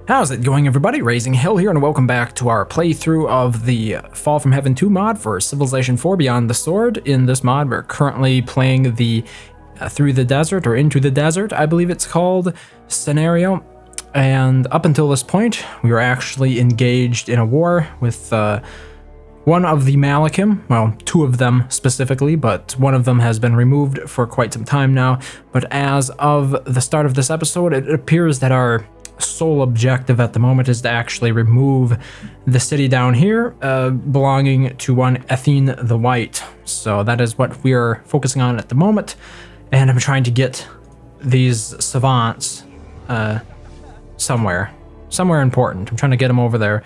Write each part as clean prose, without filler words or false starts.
How's it going, everybody? RazingHel here, and welcome back to our playthrough of the Fall from Heaven 2 mod for Civilization 4 Beyond the Sword. In this mod, we're currently playing the Through the Desert, or Into the Desert, I believe it's called, scenario. And up until this point, we were actually engaged in a war with one of the Malakim, well, two of them specifically, but one of them has been removed for quite some time now. But as of the start of this episode, it appears that our sole objective at the moment is to actually remove the city down here belonging to one Ethine the White. So that is what we're focusing on at the moment, and I'm trying to get these savants somewhere important. I'm trying to get them over there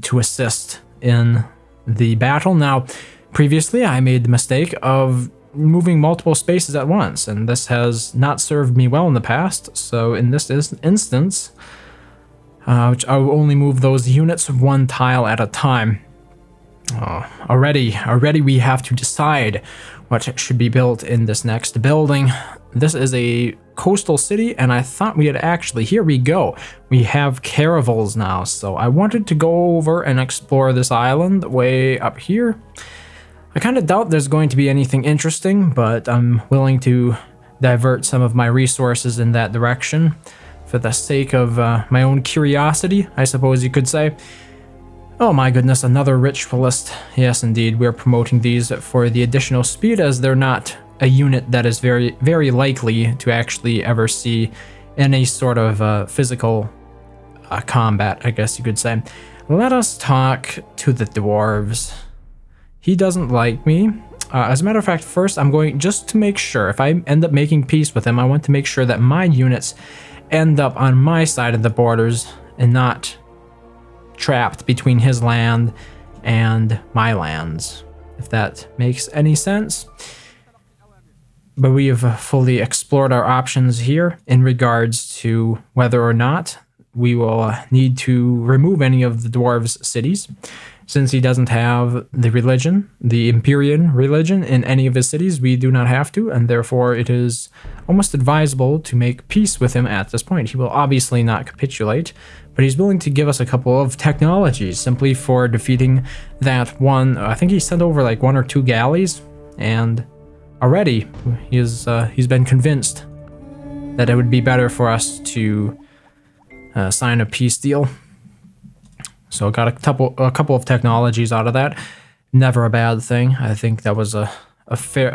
to assist in the battle. Now, previously I made the mistake of moving multiple spaces at once, and this has not served me well in the past. So in this instance, which I will only move those units one tile at a time. Already we have to decide what should be built in this next building. This is a coastal city, and I thought we had actually, here we go. We have caravels now, so I wanted to go over and explore this island way up here. I kind of doubt there's going to be anything interesting, but I'm willing to divert some of my resources in that direction for the sake of my own curiosity, I suppose you could say. Oh my goodness, another ritualist. Yes, indeed, we're promoting these for the additional speed, as they're not a unit that is very likely to actually ever see any sort of physical combat, I guess you could say. Let us talk to the dwarves. He doesn't like me. As a matter of fact, first I'm going, just to make sure, if I end up making peace with him, I want to make sure that my units end up on my side of the borders and not trapped between his land and my lands, if that makes any sense. But we have fully explored our options here in regards to whether or not we will need to remove any of the dwarves' cities. Since he doesn't have the religion, the Empyrean religion, in any of his cities, we do not have to, and therefore it is almost advisable to make peace with him at this point. He will obviously not capitulate, but he's willing to give us a couple of technologies simply for defeating that one. I think he sent over like 1 or 2 galleys, and already he's been convinced that it would be better for us to sign a peace deal. So got a couple of technologies out of that. Never a bad thing. I think that was a fair...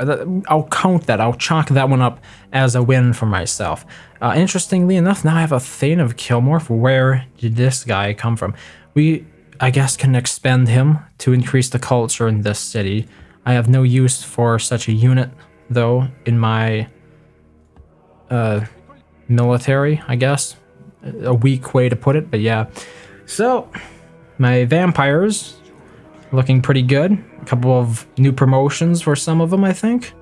I'll count that. I'll chalk that one up as a win for myself. Interestingly enough, now I have a Thane of Kilmore. Where did this guy come from? We, I guess, can expend him to increase the culture in this city. I have no use for such a unit, though, in my military, I guess. A weak way to put it, but yeah. So, my vampires looking pretty good. A couple of new promotions for some of them, I think.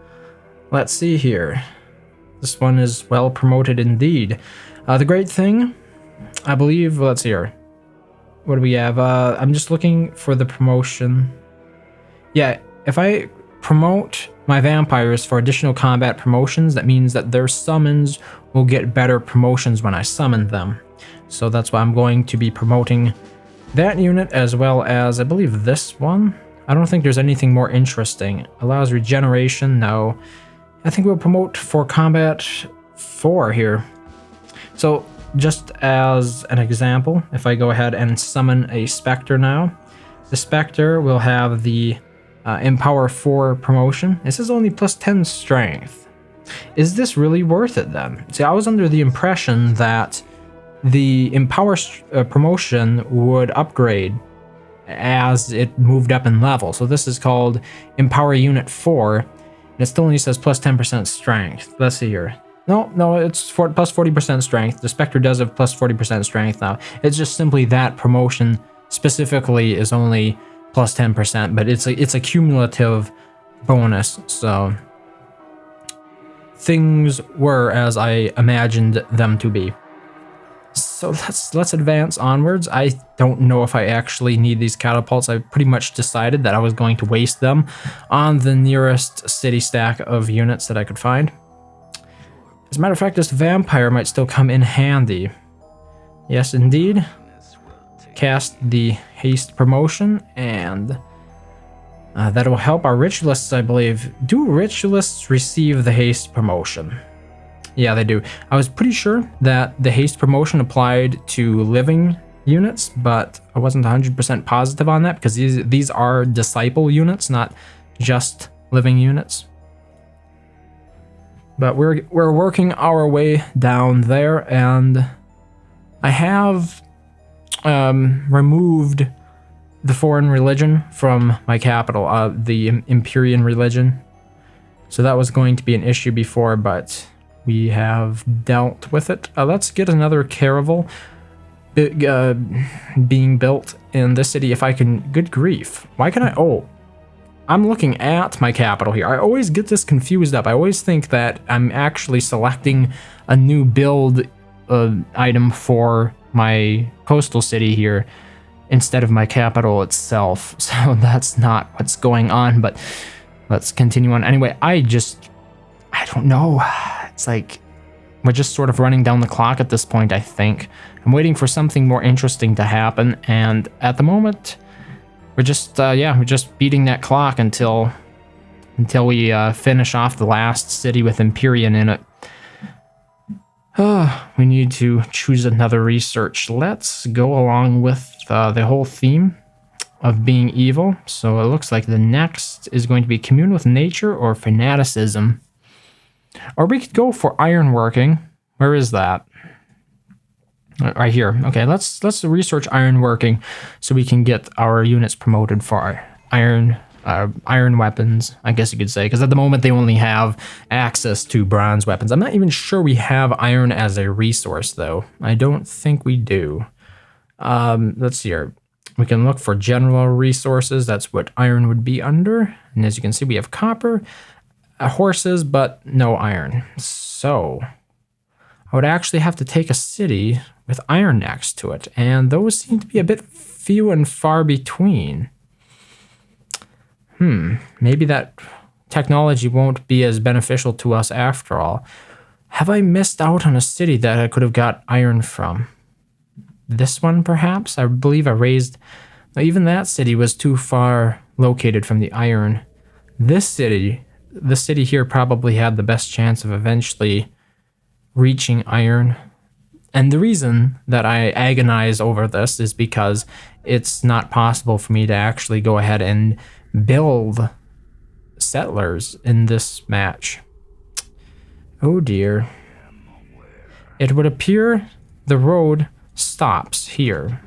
Let's see here. This one is well promoted indeed. The great thing, I believe, let's see here. What do we have? I'm just looking for the promotion. Yeah, if I promote my vampires for additional combat promotions, that means that their summons will get better promotions when I summon them. So that's why I'm going to be promoting that unit, as well as, I believe, this one. I don't think there's anything more interesting. Allows regeneration, no. I think we'll promote for combat 4 here. So just as an example, if I go ahead and summon a Spectre now, the Spectre will have the Empower 4 promotion. This is only plus 10 strength. Is this really worth it then? See, I was under the impression that the Empower promotion would upgrade as it moved up in level. So this is called Empower Unit 4, and it still only says plus 10% strength. Let's see here. No, it's plus 40% strength. The Spectre does have plus 40% strength now. It's just simply that promotion specifically is only plus 10%, but it's a cumulative bonus, so things were as I imagined them to be. So let's advance onwards. I don't know if I actually need these catapults. I pretty much decided that I was going to waste them on the nearest city stack of units that I could find. As a matter of fact, this vampire might still come in handy. Yes, indeed. cast the haste promotion, and that will help our ritualists, I believe. Do ritualists receive the haste promotion? Yeah, they do. I was pretty sure that the haste promotion applied to living units, but I wasn't 100% positive on that because these are disciple units, not just living units. But we're working our way down there, and I have removed the foreign religion from my capital, the Empyrean religion. So that was going to be an issue before, but we have dealt with it. Let's get another caravel being built in this city if I can. Good grief. Why can I? Oh, I'm looking at my capital here. I always get this confused up. I always think that I'm actually selecting a new build item for my coastal city here instead of my capital itself. So that's not what's going on, but let's continue on. Anyway, I don't know. It's like we're just sort of running down the clock at this point, I think. I'm waiting for something more interesting to happen, and at the moment, we're just beating that clock until we finish off the last city with Empyrean in it. We need to choose another research. Let's go along with the whole theme of being evil. So it looks like the next is going to be commune with nature or fanaticism. Or we could go for ironworking. Where is that? Right here. Okay, let's research ironworking so we can get our units promoted for iron weapons, I guess you could say, because at the moment they only have access to bronze weapons. I'm not even sure we have iron as a resource, though. I don't think we do. Let's see here. We can look for general resources. That's what iron would be under. And as you can see, we have copper, horses, but no iron. So I would actually have to take a city with iron next to it, and those seem to be a bit few and far between. Maybe that technology won't be as beneficial to us after all. Have I missed out on a city that I could have got iron from? This one, perhaps? I believe I raised... Even that city was too far located from the iron. The city here probably had the best chance of eventually reaching iron. And the reason that I agonize over this is because it's not possible for me to actually go ahead and build settlers in this match. Oh dear. It would appear the road stops here.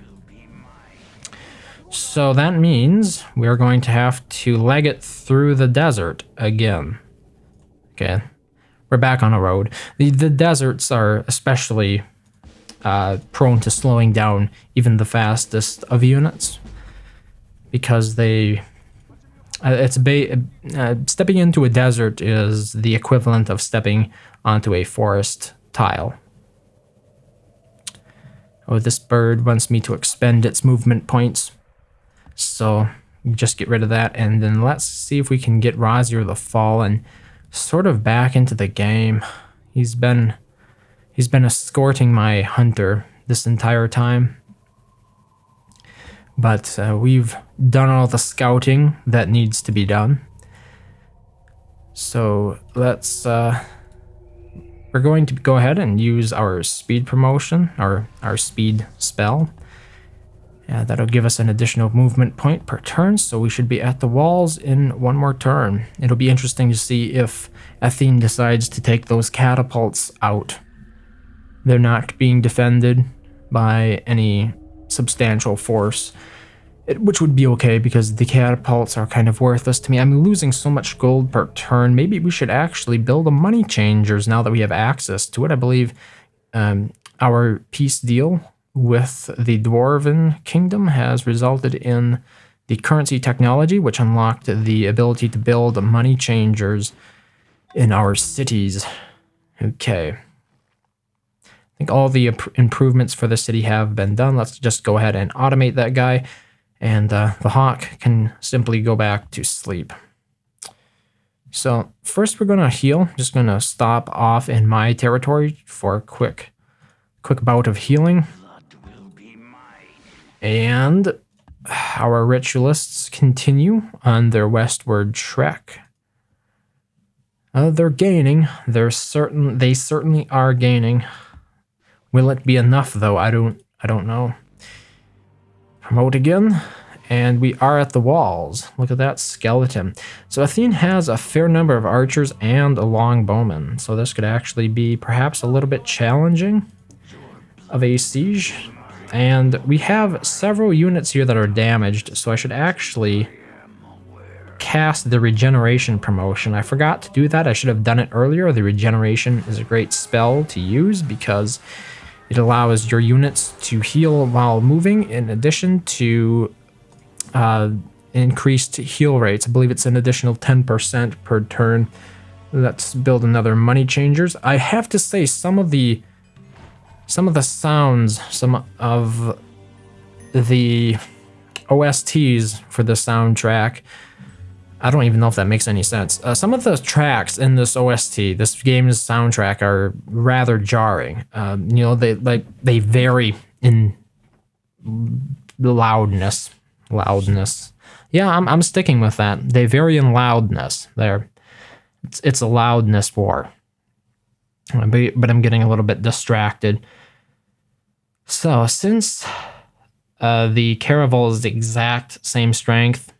So that means we're going to have to leg it through the desert again. Okay, we're back on a road. The deserts are especially prone to slowing down even the fastest of units because stepping into a desert is the equivalent of stepping onto a forest tile. Oh, this bird wants me to expend its movement points. So just get rid of that, and then let's see if we can get Razier the Fallen sort of back into the game. He's been escorting my hunter this entire time. But we've done all the scouting that needs to be done. So let's we're going to go ahead and use our speed promotion, or our speed spell. Yeah, that'll give us an additional movement point per turn, so we should be at the walls in one more turn. It'll be interesting to see if Athene decides to take those catapults out. They're not being defended by any substantial force, which would be okay because the catapults are kind of worthless to me. I'm losing so much gold per turn. Maybe we should actually build a money changers now that we have access to it. I believe our peace deal with the Dwarven Kingdom has resulted in the currency technology, which unlocked the ability to build money changers in our cities. Okay. I think all the improvements for the city have been done. Let's just go ahead and automate that guy, and the hawk can simply go back to sleep. So first we're going to heal. Just going to stop off in my territory for a quick bout of healing. And our ritualists continue on their westward trek. They're gaining. They certainly are gaining. Will it be enough though? I don't know. Promote again. And we are at the walls. Look at that skeleton. So Athene has a fair number of archers and a longbowman. So this could actually be perhaps a little bit challenging of a siege. And we have several units here that are damaged. So I should actually cast the regeneration promotion. I forgot to do that. I should have done it earlier. The regeneration is a great spell to use because it allows your units to heal while moving in addition to increased heal rates. I believe it's an additional 10% per turn. Let's build another money changers. I have to say some of the sounds, some of the OSTs for the soundtrack, I don't even know if that makes any sense. Some of the tracks in this OST, this game's soundtrack, are rather jarring. You know, they vary in loudness. Yeah, I'm sticking with that. They vary in loudness. It's a loudness war. But I'm getting a little bit distracted. So since the Caravel is the exact same strength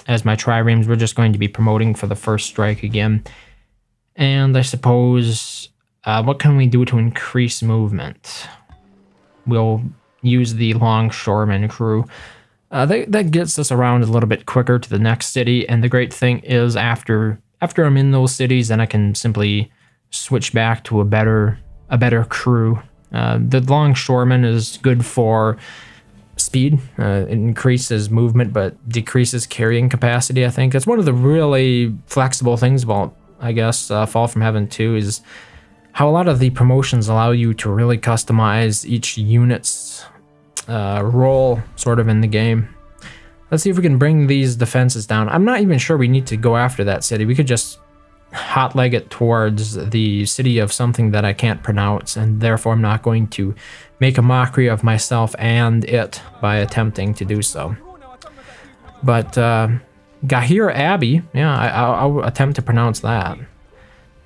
as my triremes, we're just going to be promoting for the first strike again. And I suppose, what can we do to increase movement? We'll use the longshoreman crew. That gets us around a little bit quicker to the next city, and the great thing is after I'm in those cities, then I can simply switch back to a better crew. The longshoreman is good for speed. It increases movement but decreases carrying capacity, I think. That's one of the really flexible things about, I guess, Fall from Heaven 2 is how a lot of the promotions allow you to really customize each unit's role sort of in the game. Let's see if we can bring these defenses down. I'm not even sure we need to go after that city. We could just hot leg it towards the city of something that I can't pronounce, and therefore I'm not going to make a mockery of myself and it by attempting to do so. But Gahir Abbey, yeah, I'll attempt to pronounce that.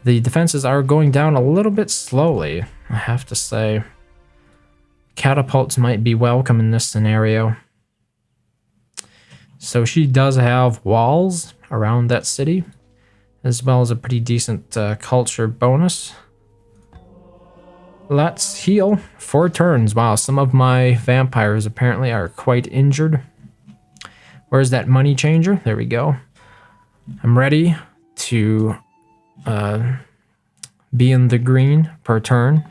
The defenses are going down a little bit slowly, I have to say. Catapults might be welcome in this scenario. So she does have walls around that city, as well as a pretty decent culture bonus. Let's heal 4 turns. Wow, some of my vampires apparently are quite injured. Where's that money changer? There we go. I'm ready to be in the green per turn.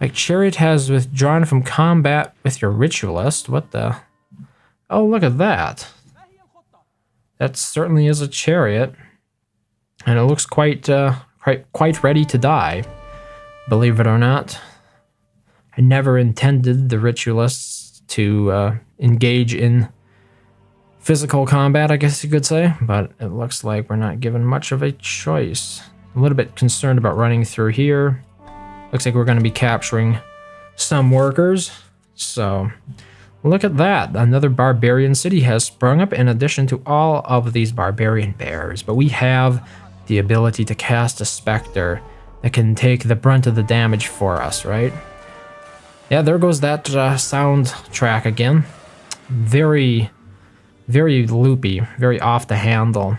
Like, Chariot has withdrawn from combat with your ritualist. What the? Oh, look at that. That certainly is a chariot. And it looks quite ready to die, believe it or not. I never intended the ritualists to engage in physical combat, I guess you could say, but it looks like we're not given much of a choice. I'm a little bit concerned about running through here. Looks like we're going to be capturing some workers. So look at that. Another barbarian city has sprung up in addition to all of these barbarian bears. But we have the ability to cast a specter that can take the brunt of the damage for us, right? Yeah, there goes that sound track again. Very, very loopy, very off the handle.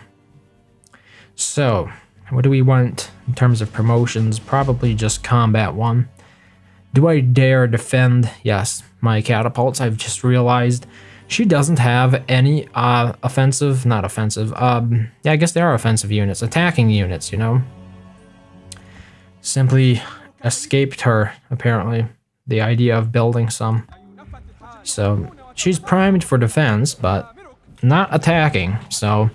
So what do we want in terms of promotions? Probably just combat 1. Do I dare defend? Yes, my catapults. I've just realized she doesn't have any offensive, not offensive. Yeah, I guess they are offensive units, attacking units, you know. Simply escaped her, apparently, the idea of building some. So she's primed for defense, but not attacking. So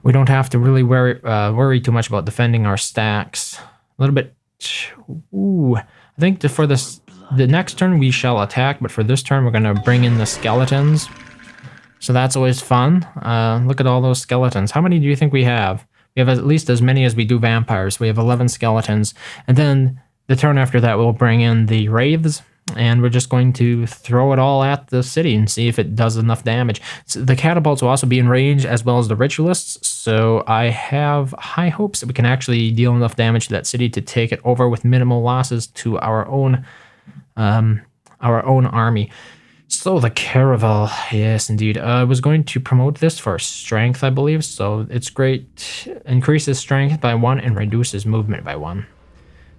we don't have to really worry too much about defending our stacks. A little bit. Ooh, I think for the next turn we shall attack, but for this turn we're gonna bring in the skeletons. So that's always fun. Look at all those skeletons. How many do you think we have? We have at least as many as we do vampires. We have 11 skeletons, and then the turn after that we'll bring in the wraiths, and we're just going to throw it all at the city and see if it does enough damage. So the catapults will also be in range as well as the ritualists, so I have high hopes that we can actually deal enough damage to that city to take it over with minimal losses to our own army. So the caravel, yes indeed. I was going to promote this for strength, I believe, so it's great. Increases strength by 1 and reduces movement by 1.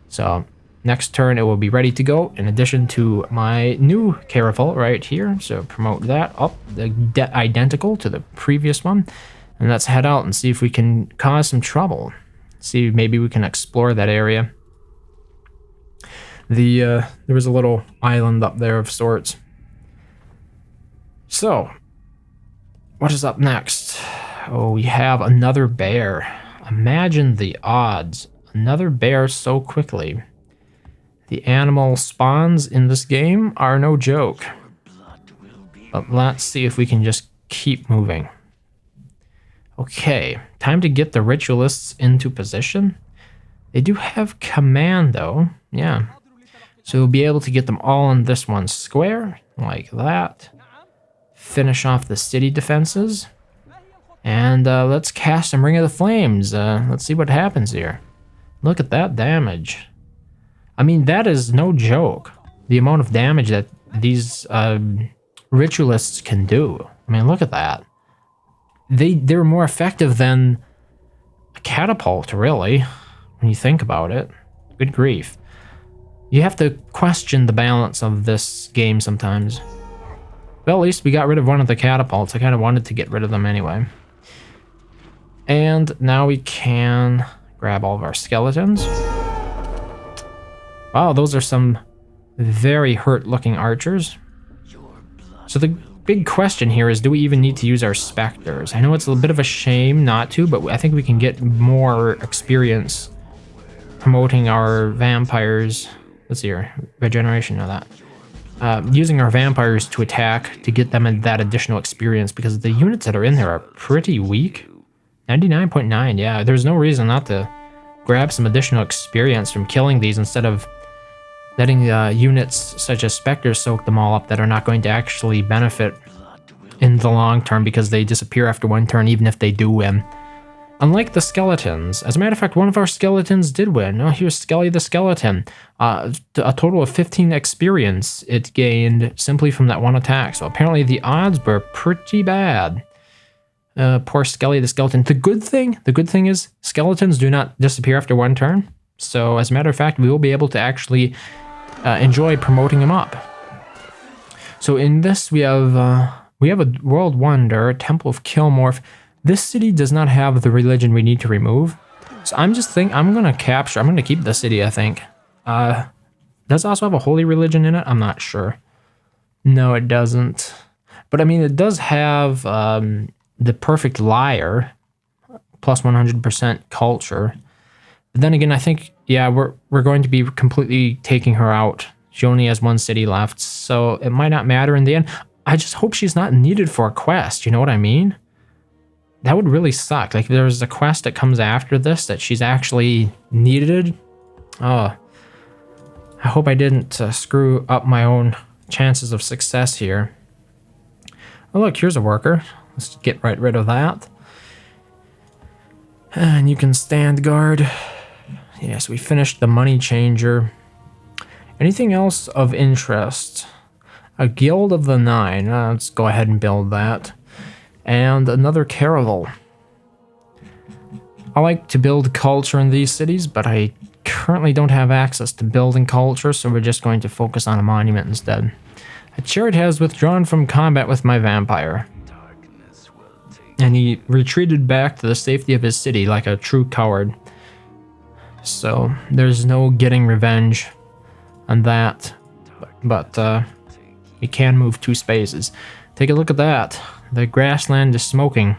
So next turn, it will be ready to go, in addition to my new caravel right here. So promote that up, identical to the previous one. And let's head out and see if we can cause some trouble. See, maybe we can explore that area. There was a little island up there of sorts. So, what is up next? Oh, we have another bear. Imagine the odds. Another bear so quickly. The animal spawns in this game are no joke. But let's see if we can just keep moving. Okay, time to get the ritualists into position. They do have command though, yeah. So we'll be able to get them all in this one square, like that. Finish off the city defenses. And let's cast some Ring of the Flames. Let's see what happens here. Look at that damage. I mean, that is no joke. The amount of damage that these ritualists can do. I mean, look at that. They're more effective than a catapult, really, when you think about it. Good grief. You have to question the balance of this game sometimes. Well, at least we got rid of one of the catapults. I kind of wanted to get rid of them anyway. And now we can grab all of our skeletons. Wow, those are some very hurt-looking archers. So the big question here is, do we even need to use our specters? I know it's a bit of a shame not to, but I think we can get more experience promoting our vampires. Let's see here, regeneration of that. Using our vampires to attack to get them that additional experience, because the units that are in there are pretty weak. 99.9, yeah, there's no reason not to grab some additional experience from killing these instead of letting units such as specters soak them all up that are not going to actually benefit in the long term because they disappear after one turn even if they do win. Unlike the skeletons. As a matter of fact, one of our skeletons did win. Oh, here's Skelly the Skeleton. A total of 15 experience it gained simply from that one attack. So apparently the odds were pretty bad. Poor Skelly the Skeleton. The good thing is skeletons do not disappear after one turn. So as a matter of fact, we will be able to actually enjoy promoting them up. So in this, we have a World Wonder, Temple of Kilmorph. This city does not have the religion we need to remove. So I'm going to keep the city, I think. Does it also have a holy religion in it? I'm not sure. No, it doesn't. But I mean, it does have the perfect liar, plus 100% culture. But then again, I think, yeah, we're going to be completely taking her out. She only has one city left, so it might not matter in the end. I just hope she's not needed for a quest, you know what I mean? That would really suck. Like, if there's a quest that comes after this that she's actually needed. Oh, I hope I didn't screw up my own chances of success here. Oh, look, here's a worker. Let's get right rid of that. And you can stand guard. Yes, we finished the money changer. Anything else of interest? A Guild of the Nine. Let's go ahead and build that. And another caravel. I like to build culture in these cities, but I currently don't have access to building culture, so we're just going to focus on a monument instead. A chariot has withdrawn from combat with my vampire. And he retreated back to the safety of his city like a true coward. So there's no getting revenge on that. But we can move 2 spaces. Take a look at that. The grassland is smoking.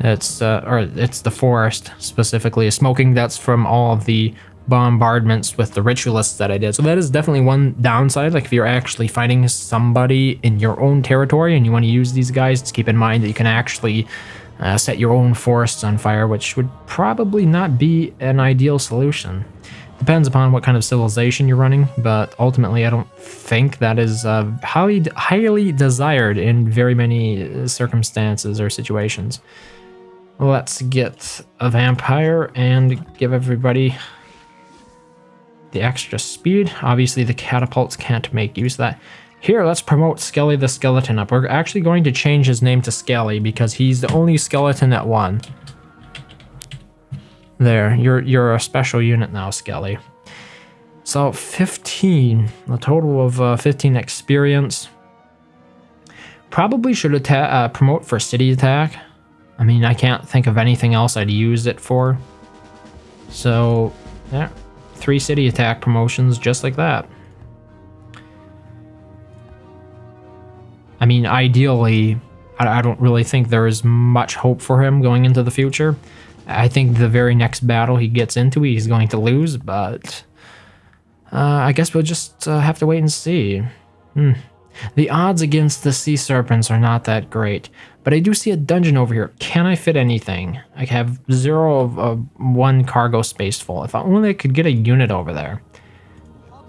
It's the forest specifically is smoking. That's from all of the bombardments with the ritualists that I did. So that is definitely one downside. Like, if you're actually fighting somebody in your own territory and you want to use these guys, just keep in mind that you can actually set your own forests on fire, which would probably not be an ideal solution. Depends upon what kind of civilization you're running, but ultimately I don't think that is highly desired in very many circumstances or situations. Let's get a vampire and give everybody the extra speed. Obviously the catapults can't make use of that. Here, let's promote Skelly the Skeleton up. We're actually going to change his name to Skelly because he's the only skeleton that won. There, you're a special unit now, Skelly. So 15, a total of 15 experience. Probably should promote for city attack. I mean, I can't think of anything else I'd use it for. So, yeah, 3 city attack promotions just like that. I mean, ideally, I don't really think there is much hope for him going into the future. I think the very next battle he gets into, he's going to lose, but I guess we'll just have to wait and see. The odds against the sea serpents are not that great, but I do see a dungeon over here. Can I fit anything? I have 0 of 1 cargo space full. If only I could get a unit over there.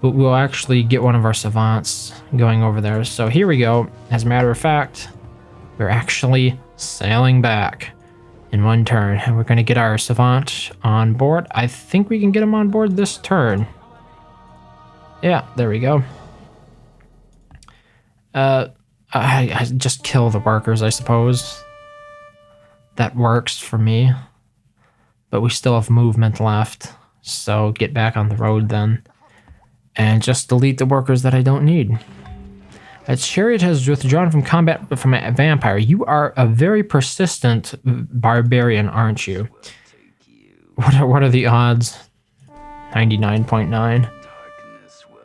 But we'll actually get one of our savants going over there. So here we go. As a matter of fact, we're actually sailing back in 1 turn. And we're going to get our savant on board. I think we can get him on board this turn. Yeah, there we go. I just kill the workers, I suppose. That works for me. But we still have movement left. So get back on the road then. And just delete the workers that I don't need. A chariot has withdrawn from combat from a vampire. You are a very persistent barbarian, aren't you? What are the odds? 99.9.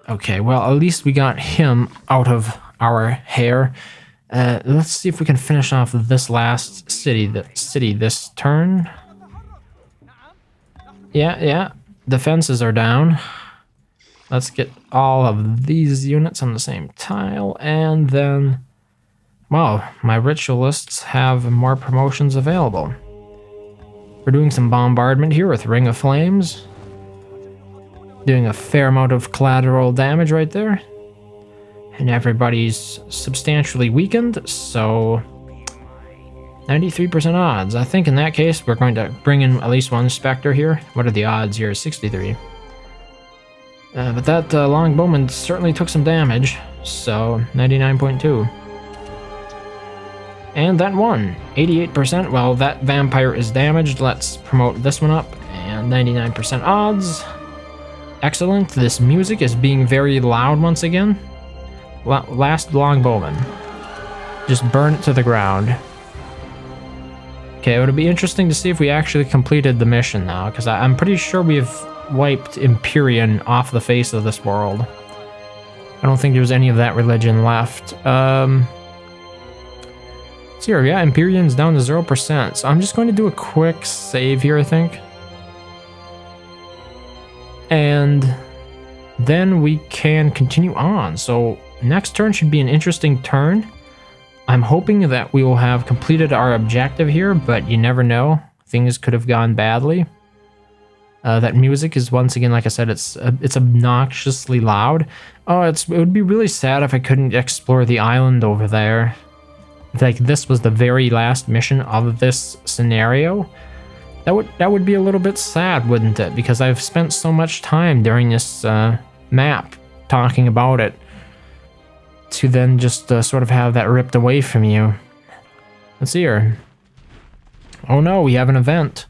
Okay, well, at least we got him out of our hair. Let's see if we can finish off this last city this turn. Yeah. Defenses are down. Let's get all of these units on the same tile, and then, wow, my ritualists have more promotions available. We're doing some bombardment here with Ring of Flames. Doing a fair amount of collateral damage right there. And everybody's substantially weakened, so 93% odds. I think in that case, we're going to bring in at least 1 Spectre here. What are the odds here? 63. But that longbowman certainly took some damage, so 99.2. And that won, 88%. Well, that vampire is damaged. Let's promote this one up, and 99% odds. Excellent. This music is being very loud once again. Last longbowman. Just burn it to the ground. Okay, it would be interesting to see if we actually completed the mission now, because I'm pretty sure we've wiped Empyrean off the face of this world. I don't think there's any of that religion left. See here, yeah, Empyrean's down to 0%, so I'm just going to do a quick save here, I think. And then we can continue on. So next turn should be an interesting turn. I'm hoping that we will have completed our objective here, but you never know. Things could have gone badly. That music is, once again, like I said, it's obnoxiously loud. Oh, it would be really sad if I couldn't explore the island over there. If, like, this was the very last mission of this scenario. That would be a little bit sad, wouldn't it? Because I've spent so much time during this map talking about it, to then just sort of have that ripped away from you. Let's see here. Oh no, we have an event.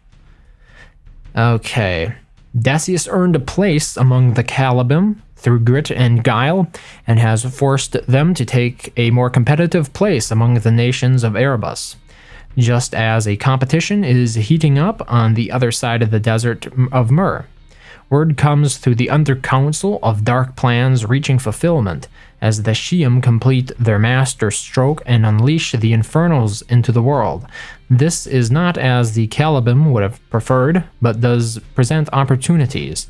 Okay. Decius earned a place among the Calibim through grit and guile, and has forced them to take a more competitive place among the nations of Erebus. Just as a competition is heating up on the other side of the desert of Mur. Word comes through the Under Council of dark plans reaching fulfillment, as the Shi'im complete their master stroke and unleash the Infernals into the world. This is not as the Calibim would have preferred, but does present opportunities.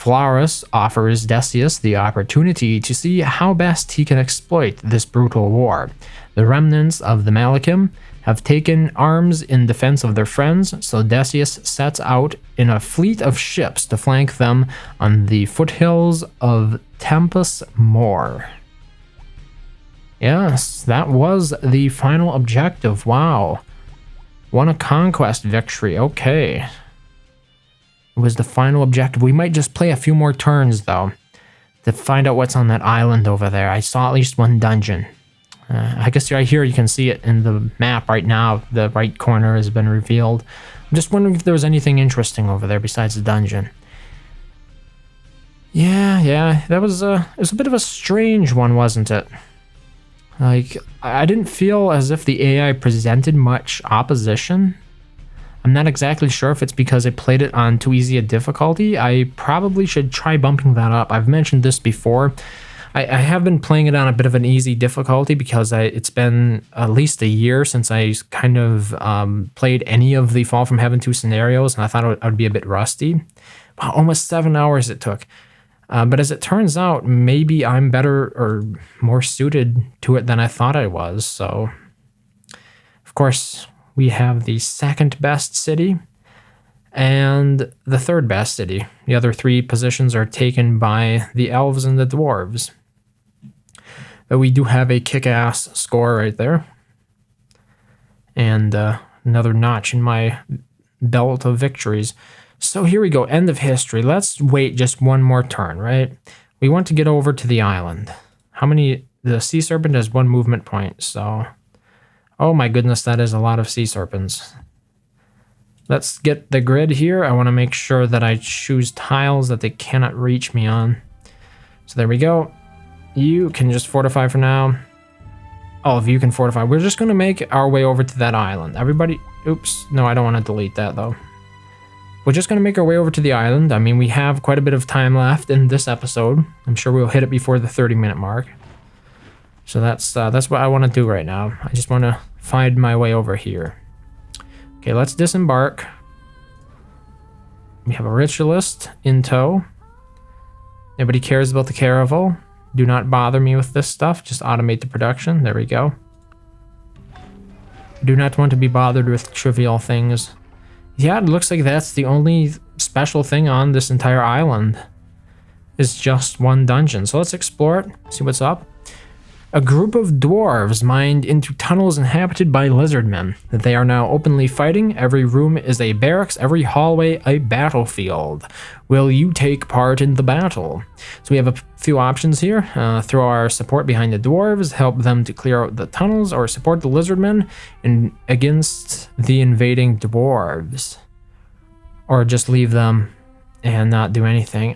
Phalaris offers Decius the opportunity to see how best he can exploit this brutal war. The remnants of the Malachim have taken arms in defense of their friends, so Decius sets out in a fleet of ships to flank them on the foothills of Tempus Moor. Yes, that was the final objective. Wow. Won a conquest victory. Okay. It was the final objective. We might just play a few more turns, though, to find out what's on that island over there. I saw at least one dungeon. I guess right here you can see it in the map right now. The right corner has been revealed. I'm just wondering if there was anything interesting over there besides the dungeon. Yeah, that was it was a bit of a strange one, wasn't it? Like, I didn't feel as if the AI presented much opposition. I'm not exactly sure if it's because I played it on too easy a difficulty. I probably should try bumping that up. I've mentioned this before. I have been playing it on a bit of an easy difficulty because it's been at least a year since I kind of played any of the Fall from Heaven 2 scenarios, and I thought I would be a bit rusty. Wow, almost 7 hours it took. But as it turns out, maybe I'm better or more suited to it than I thought I was. So, of course, we have the second best city and the third best city. The other 3 positions are taken by the elves and the dwarves. But we do have a kick-ass score right there. And another notch in my belt of victories. So here we go, end of history. Let's wait just one more turn, right? We want to get over to the island. How many? The sea serpent has 1 movement point, so... Oh my goodness, that is a lot of sea serpents. Let's get the grid here. I want to make sure that I choose tiles that they cannot reach me on. So there we go. You can just fortify for now. All of you can fortify. We're just going to make our way over to that island. Everybody... Oops. No, I don't want to delete that, though. We're just going to make our way over to the island. I mean, we have quite a bit of time left in this episode. I'm sure we'll hit it before the 30-minute mark. So that's what I want to do right now. I just want to find my way over here. Okay, let's disembark. We have a ritualist in tow. Nobody cares about the caravel. Do not bother me with this stuff. Just automate the production. There we go. Do not want to be bothered with trivial things. Yeah, it looks like that's the only special thing on this entire island. Is just 1 dungeon. So let's explore it. See what's up. A group of dwarves mined into tunnels inhabited by lizardmen. They are now openly fighting. Every room is a barracks, every hallway a battlefield. Will you take part in the battle? So we have a few options here. Throw our support behind the dwarves, help them to clear out the tunnels, or support the lizardmen against the invading dwarves. Or just leave them and not do anything.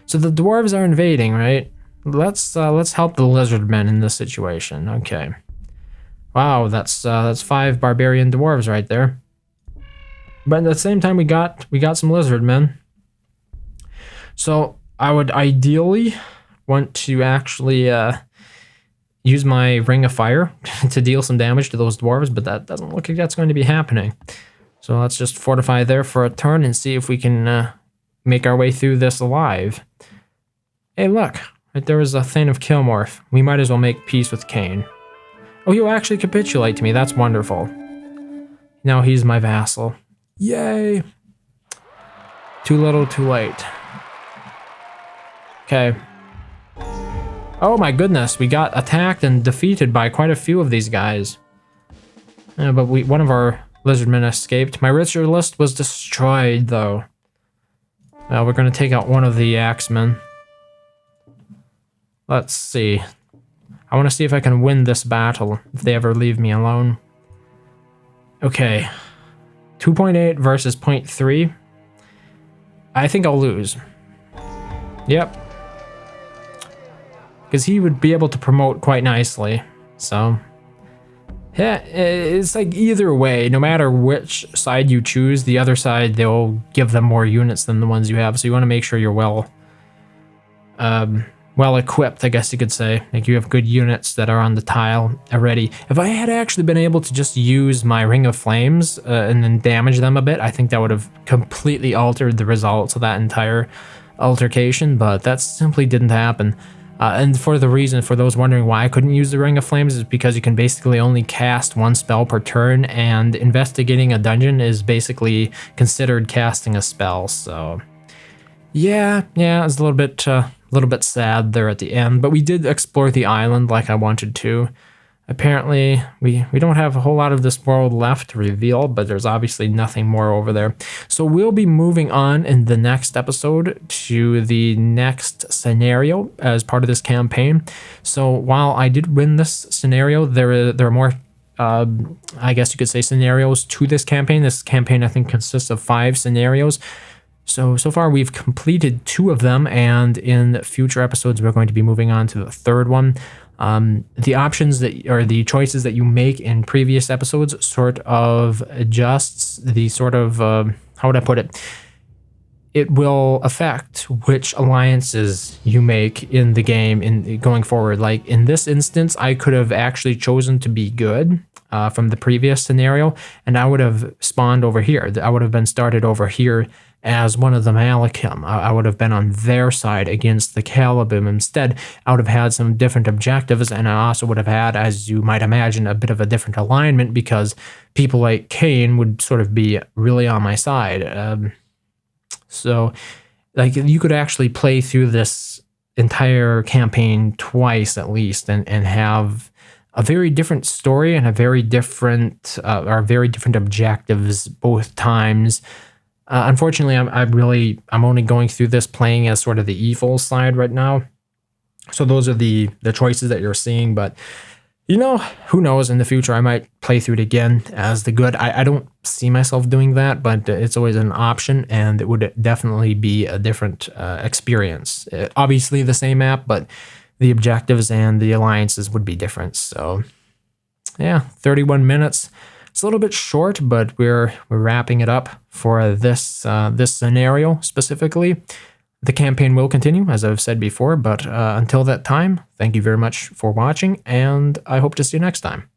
So the dwarves are invading, right? Let's help the lizardmen in this situation. Okay. Wow, that's 5 barbarian dwarves right there. But at the same time, we got some lizardmen. So I would ideally want to actually use my ring of fire to deal some damage to those dwarves, but that doesn't look like that's going to be happening. So let's just fortify there for a turn and see if we can make our way through this alive. Hey, look. Right there is a Thane of Kilmorph. We might as well make peace with Cain. Oh, he'll actually capitulate to me. That's wonderful. Now he's my vassal. Yay! Too little, too late. Okay. Oh my goodness, we got attacked and defeated by quite a few of these guys. But one of our lizardmen escaped. My ritualist was destroyed, though. Well, we're going to take out one of the axemen. Let's see. I want to see if I can win this battle, if they ever leave me alone. Okay. 2.8 versus 0.3. I think I'll lose. Yep. Because he would be able to promote quite nicely. So, yeah, it's like either way, no matter which side you choose, the other side, they'll give them more units than the ones you have. So you want to make sure you're well well equipped, I guess you could say. Like, you have good units that are on the tile already. If I had actually been able to just use my Ring of Flames and then damage them a bit, I think that would have completely altered the results of that entire altercation, but that simply didn't happen. And for those wondering why I couldn't use the Ring of Flames, is because you can basically only cast one spell per turn, and investigating a dungeon is basically considered casting a spell. So yeah, it's a little bit sad there at the end, but we did explore the island like I wanted to. Apparently, we don't have a whole lot of this world left to reveal, but there's obviously nothing more over there. So we'll be moving on in the next episode to the next scenario as part of this campaign. So while I did win this scenario, there are more, I guess you could say, scenarios to this campaign. This campaign, I think, consists of 5 scenarios. So far we've completed 2 of them, and in future episodes we're going to be moving on to the 3rd one. The options the choices that you make in previous episodes sort of adjusts the sort of, how would I put it? It will affect which alliances you make in the game in going forward. Like in this instance, I could have actually chosen to be good from the previous scenario, and I would have spawned over here. I would have been started over here as one of the Malachim. I would have been on their side against the Calibim. Instead, I would have had some different objectives, and I also would have had, as you might imagine, a bit of a different alignment, because people like Cain would sort of be really on my side. So, like, you could actually play through this entire campaign twice at least, and have a very different story and a very different objectives both times. Unfortunately, I'm only going through this playing as sort of the evil side right now. So those are the choices that you're seeing, but who knows, in the future I might play through it again as the good. I don't see myself doing that, but it's always an option, and it would definitely be a different experience. Obviously the same map, but the objectives and the alliances would be different. So yeah, 31 minutes. It's a little bit short, but we're wrapping it up for this scenario specifically. The campaign will continue, as I've said before, but until that time, thank you very much for watching, and I hope to see you next time.